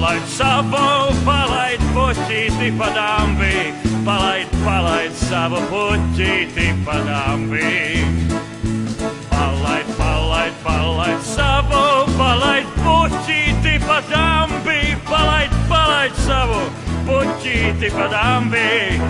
palaid savu, palaid puķīti pa dambi, palaid savu puķīti pa dambi. Palaid savu, palaid puķīti pa dambi, palaid savu puķīti pa dambi.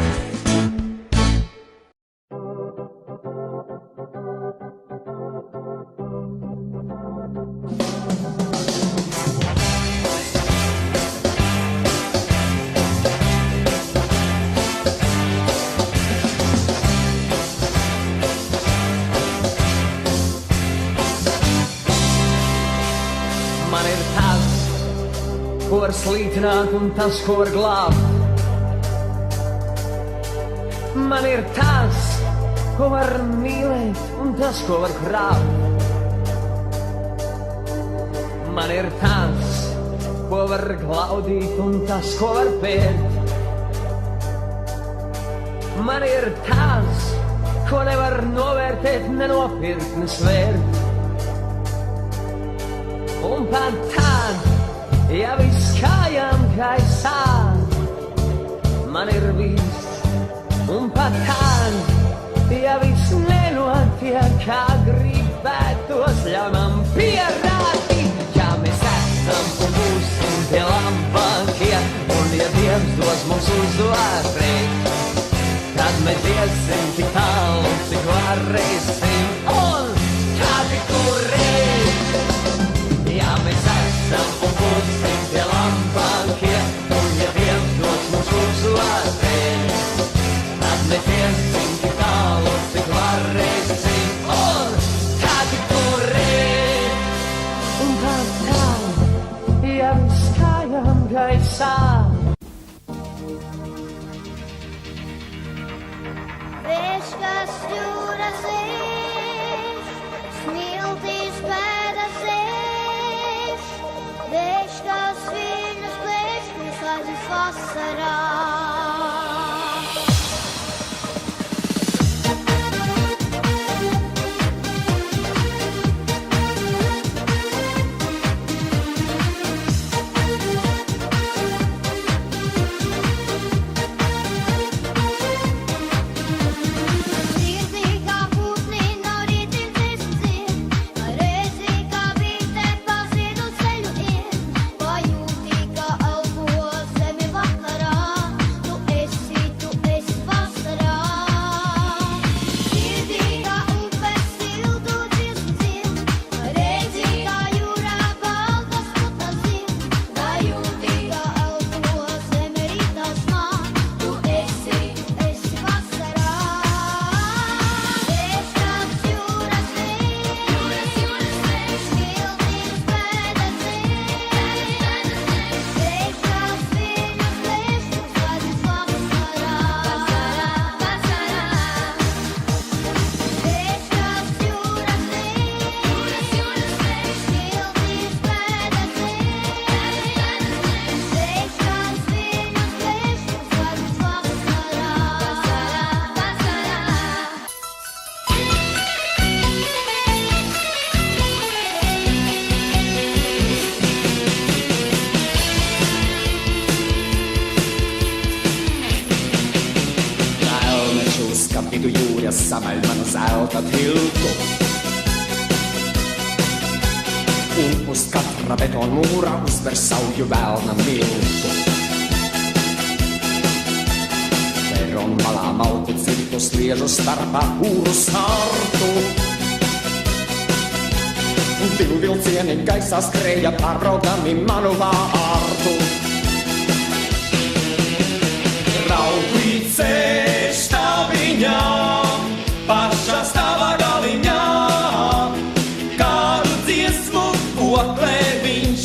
Man ir tas, ko var slītināt un tas, ko var glābt. Man ir tas, ko var mīlēt un tas, ko var krāpt. Man ir tas, ko var glaudīt un tas, ko var pērt. Man ir tas, ko nevar novērtēt, nenopirkt, nesvērt. Un pat tad, ja viss kājām gaisā, man ir viss. Un pat tad, ja viss nenotiek, kā gribētos, ļauj man pierādīt, ja mēs esam un būsim tie labākie, un ja Dievs dos mums uzvarēt, tad mēs iesim tik tālu, cik varēsim, un kā tik turēt. Ja mēs esam un būsim tie labākie, un ja Dievs dos mums uzvarēt, tad mēs iesim tik tālu, cik varēsim, un kā tik turēt. Un pat tad, ja viss kājām gaisā, vējš, kas jūras vējš, smiltīs pēdas vējš, vējš, kas viņus plēš, noslēdzas vasarā. Vidujūras samaļ manu zelta tiltu. Un uz katra betona mūra uzver sauju velna miltu. Peronu malā malku cirtu sliežu starpā kūru sārtu. Divu vilcieni gaisā skrēja pārbraukdami manu vārtu. Rauklī ceļš taviņā, pašā stāvā galiņā, kādu dziesmu koklē viņš.